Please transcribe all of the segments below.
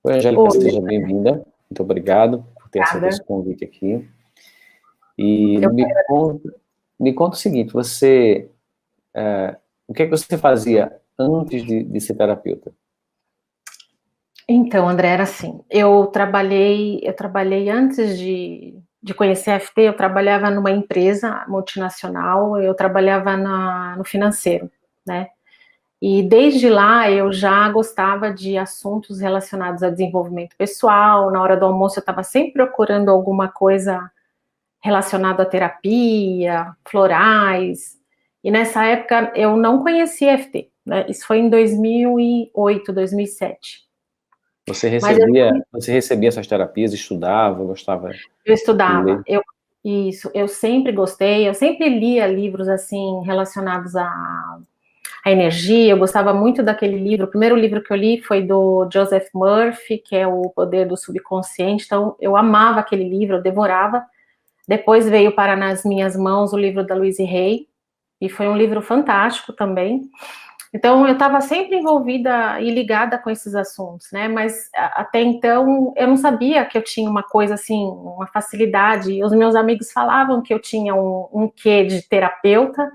Oi, Angélica, Oi, seja bem-vinda. Muito obrigado por ter aceito esse obrigada. convite aqui. E Eu, me conta o seguinte, o que é que você fazia antes de ser terapeuta? então, André, era assim, eu trabalhei antes de conhecer a FT, eu trabalhava numa empresa multinacional, eu trabalhava no financeiro, né? E desde lá eu já gostava de assuntos relacionados a desenvolvimento pessoal. Na hora do almoço eu estava sempre procurando alguma coisa relacionada à terapia, florais. E nessa época eu não conhecia FT, né? Isso foi em 2008, 2007. Mas Você recebia essas terapias, estudava, gostava eu de estudava, ler? eu sempre gostei, eu sempre lia livros assim relacionados à energia. Eu gostava muito daquele livro. O primeiro livro que eu li foi do Joseph Murphy, que é O Poder do Subconsciente. Então eu amava aquele livro, eu devorava. Depois veio para nas minhas mãos o livro da Louise Hay, e foi um livro fantástico também. Então, eu estava sempre envolvida e ligada com esses assuntos, né? Mas até então eu não sabia que eu tinha uma coisa assim, uma facilidade. E os meus amigos falavam que eu tinha um quê de terapeuta,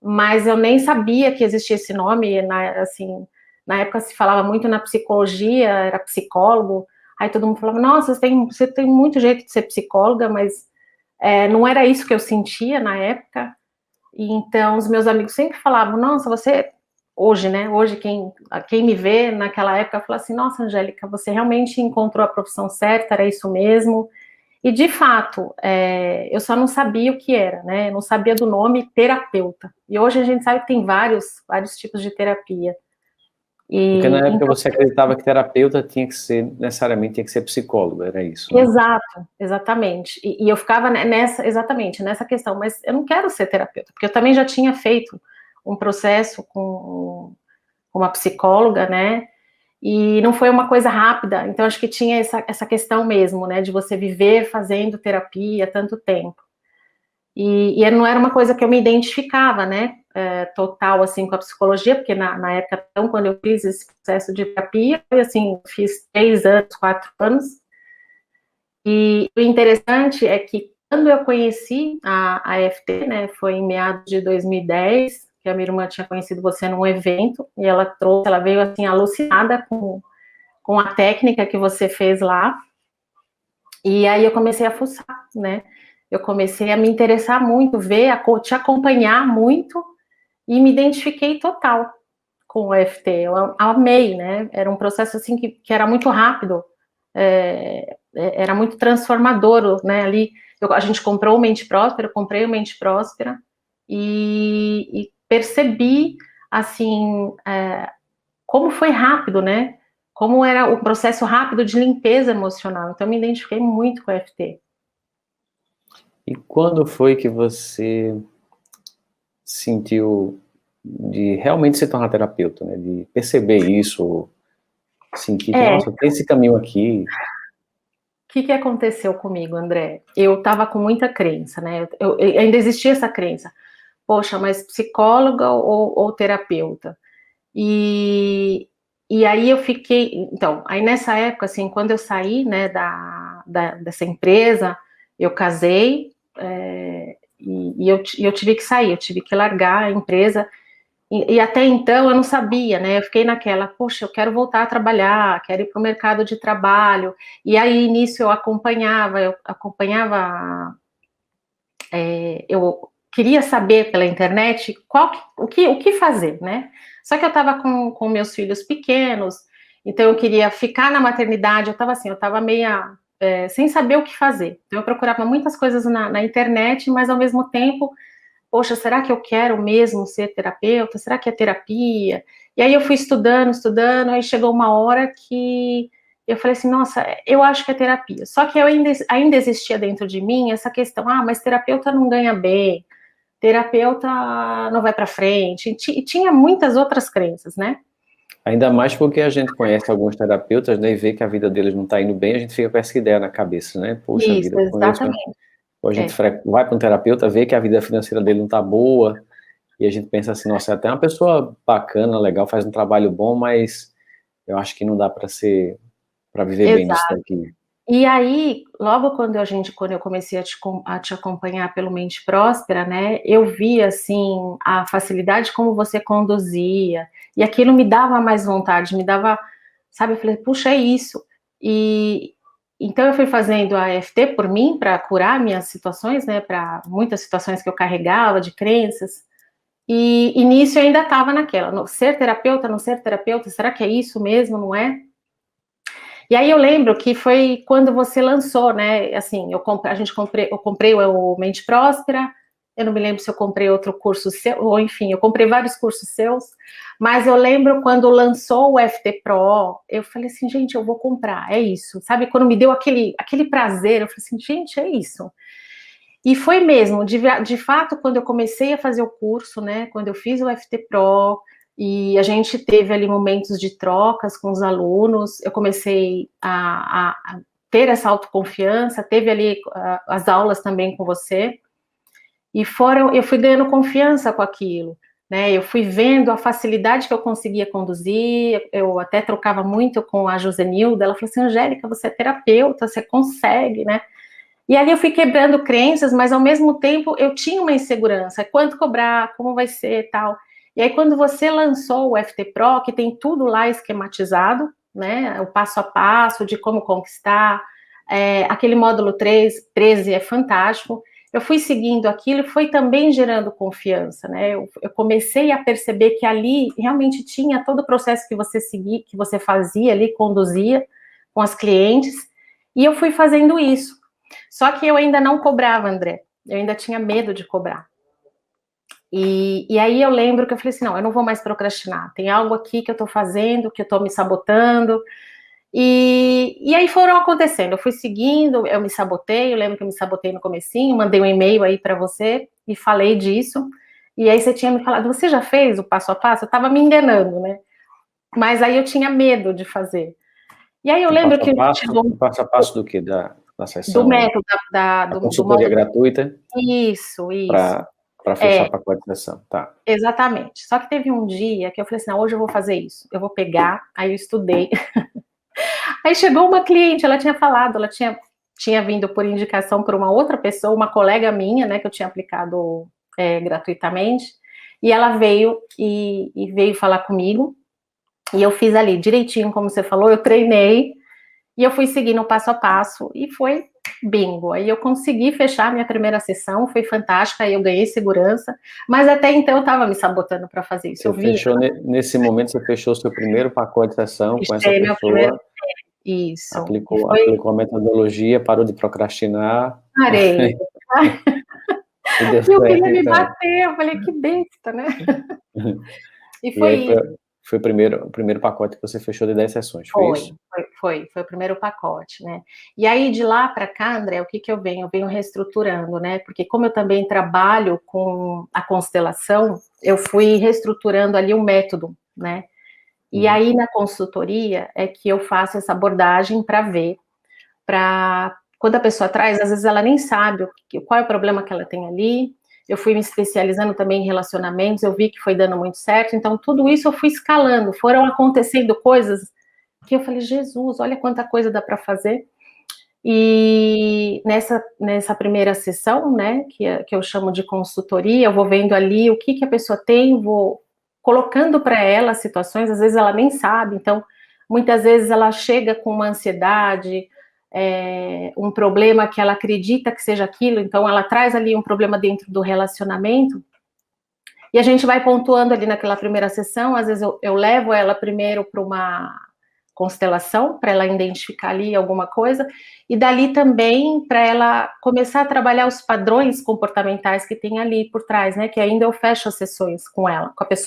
mas eu nem sabia que existia esse nome. Assim, na época se falava muito na psicologia, era psicólogo. Aí todo mundo falava: Nossa, você tem muito jeito de ser psicóloga, mas não era isso que eu sentia na época. E então os meus amigos sempre falavam: Nossa, você hoje, né? Hoje quem me vê naquela época fala assim: Nossa, Angélica, você realmente encontrou a profissão certa, era isso mesmo. E de fato, eu só não sabia o que era, né? Eu não sabia do nome terapeuta. E hoje a gente sabe que tem vários tipos de terapia. Porque na E época então, você acreditava que terapeuta necessariamente tinha que ser psicólogo, era isso, né? exato, exatamente. E eu ficava exatamente nessa questão, mas eu não quero ser terapeuta, porque eu também já tinha feito um processo com uma psicóloga, né? E não foi uma coisa rápida, então acho que tinha essa questão mesmo, né? De você viver fazendo terapia tanto tempo. E não era uma coisa que eu me identificava, né? Total, assim, com a psicologia, porque na época, então, quando eu fiz esse processo de terapia, foi assim, fiz 3 anos, 4 anos. E o interessante é que quando eu conheci a AFT, né, foi em meados de 2010, que a minha irmã tinha conhecido você num evento, e ela veio assim alucinada com a técnica que você fez lá. E aí eu comecei a fuçar, né? Eu comecei a me interessar muito, te acompanhar muito, e me identifiquei total com o EFT. Eu amei, né? Era um processo assim que era muito rápido, era muito transformador, né? Ali a gente comprou o Mente Próspera, eu comprei o Mente Próspera e percebi assim como foi rápido, né? Como era o processo rápido de limpeza emocional. Então, eu me identifiquei muito com o EFT. E quando foi que você sentiu de realmente se tornar terapeuta, né? De perceber isso, sentir que, O nossa, tem esse caminho aqui. que aconteceu comigo, André? Eu estava com muita crença, né? Eu ainda existia essa crença. Poxa, mas psicóloga ou terapeuta? E, e aí eu fiquei. Então, aí nessa época, assim, quando eu saí, né, dessa empresa, eu casei, e eu tive que sair, eu tive que largar a empresa. E até então eu não sabia, né? Eu fiquei naquela, poxa, eu quero voltar a trabalhar, quero ir para o mercado de trabalho. E aí nisso eu queria saber pela internet o que fazer, né? Só que eu estava com meus filhos pequenos, então eu queria ficar na maternidade. Eu estava meia sem saber o que fazer. Então eu procurava muitas coisas na internet, mas ao mesmo tempo, poxa, será que eu quero mesmo ser terapeuta? Será que é terapia? E aí eu fui estudando, aí chegou uma hora que eu falei assim, nossa, eu acho que é terapia. Só que ainda existia dentro de mim essa questão, mas terapeuta não ganha bem, terapeuta não vai para frente, e tinha muitas outras crenças, né? Ainda mais porque a gente conhece alguns terapeutas, né, e vê que a vida deles não está indo bem, a gente fica com essa ideia na cabeça, né? Poxa Isso, vida, eu conheço. exatamente. Ou a gente vai para um terapeuta, vê que a vida financeira dele não está boa, e a gente pensa assim, nossa, é até uma pessoa bacana, legal, faz um trabalho bom, mas eu acho que não dá para ser para viver bem nisso daqui. E aí, logo quando eu comecei a te acompanhar pelo Mente Próspera, né, eu vi, assim, a facilidade como você conduzia, e aquilo me dava mais vontade, me dava, sabe, eu falei, puxa, é isso. E então eu fui fazendo a EFT por mim, para curar minhas situações, né, para muitas situações que eu carregava de crenças, e nisso eu ainda estava naquela, ser terapeuta, não ser terapeuta, será que é isso mesmo, não é? E aí eu lembro que foi quando você lançou, né? Assim, eu comprei o Mente Próspera. Eu não me lembro se eu comprei outro curso seu, ou enfim, eu comprei vários cursos seus. Mas eu lembro quando lançou o FT Pro, eu falei assim, gente, eu vou comprar, é isso. Sabe, quando me deu aquele prazer, eu falei assim, gente, é isso. E foi mesmo, de fato, quando eu comecei a fazer o curso, né? Quando eu fiz o FT Pro, e a gente teve ali momentos de trocas com os alunos, eu comecei a ter essa autoconfiança, teve ali as aulas também com você, e eu fui ganhando confiança com aquilo, né? Eu fui vendo a facilidade que eu conseguia conduzir, eu até trocava muito com a Josenilda, ela falou assim, Angélica, você é terapeuta, você consegue, né? E ali eu fui quebrando crenças, mas ao mesmo tempo eu tinha uma insegurança, quanto cobrar, como vai ser, tal. E aí quando você lançou o FT Pro, que tem tudo lá esquematizado, né, o passo a passo de como conquistar, aquele módulo 13 é fantástico, eu fui seguindo aquilo e foi também gerando confiança, né, eu comecei a perceber que ali realmente tinha todo o processo que você seguia, que você fazia ali, conduzia com as clientes, e eu fui fazendo isso. Só que eu ainda não cobrava, André. Eu ainda tinha medo de cobrar. E aí eu lembro que eu falei assim, não, eu não vou mais procrastinar. Tem algo aqui que eu tô fazendo, que eu tô me sabotando. E aí foram acontecendo. Eu fui seguindo, eu me sabotei. Eu lembro que eu me sabotei no comecinho, mandei um e-mail aí para você e falei disso. E aí você tinha me falado, você já fez o passo a passo? Eu tava me enganando, né? Mas aí eu tinha medo de fazer. E aí eu lembro que O passo a passo do quê? Da do sessão, método, a do consultoria módulo. gratuita Isso. para fechar o pacote de sessão, tá? Exatamente. Só que teve um dia que eu falei assim, não, hoje eu vou fazer isso. Eu vou pegar, aí eu estudei. Aí chegou uma cliente, ela tinha falado, ela tinha vindo por indicação por uma outra pessoa, uma colega minha, né, que eu tinha aplicado gratuitamente, e ela veio e veio falar comigo, e eu fiz ali direitinho, como você falou, eu treinei, e eu fui seguindo passo a passo, e foi bingo. Aí eu consegui fechar a minha primeira sessão, foi fantástica, aí eu ganhei segurança, mas até então eu estava me sabotando para fazer isso. Você fechou, nesse momento, você fechou o seu primeiro pacote de sessão com essa pessoa, isso. aplicou a metodologia, parou de procrastinar. Parei. E deu Eu certo, queria me então. bater, eu falei, que besta, né? E E aí foi foi o primeiro pacote que você fechou de 10 sessões, foi isso? Foi o primeiro pacote, né? E aí, de lá para cá, André, o que que eu venho? Eu venho reestruturando, né? Porque como eu também trabalho com a constelação, eu fui reestruturando ali um método, né? E aí, na consultoria, é que eu faço essa abordagem para ver, quando a pessoa traz, às vezes ela nem sabe qual é o problema que ela tem ali. Eu fui me especializando também em relacionamentos, eu vi que foi dando muito certo, então tudo isso eu fui escalando, foram acontecendo coisas que eu falei, Jesus, olha quanta coisa dá para fazer. E nessa primeira sessão, né, que eu chamo de consultoria, eu vou vendo ali o que a pessoa tem, vou colocando para ela situações, às vezes ela nem sabe, então muitas vezes ela chega com uma ansiedade, um problema que ela acredita que seja aquilo, então ela traz ali um problema dentro do relacionamento, e a gente vai pontuando ali naquela primeira sessão, às vezes eu levo ela primeiro para uma constelação, para ela identificar ali alguma coisa, e dali também para ela começar a trabalhar os padrões comportamentais que tem ali por trás, né, que ainda eu fecho as sessões com ela, com a pessoa.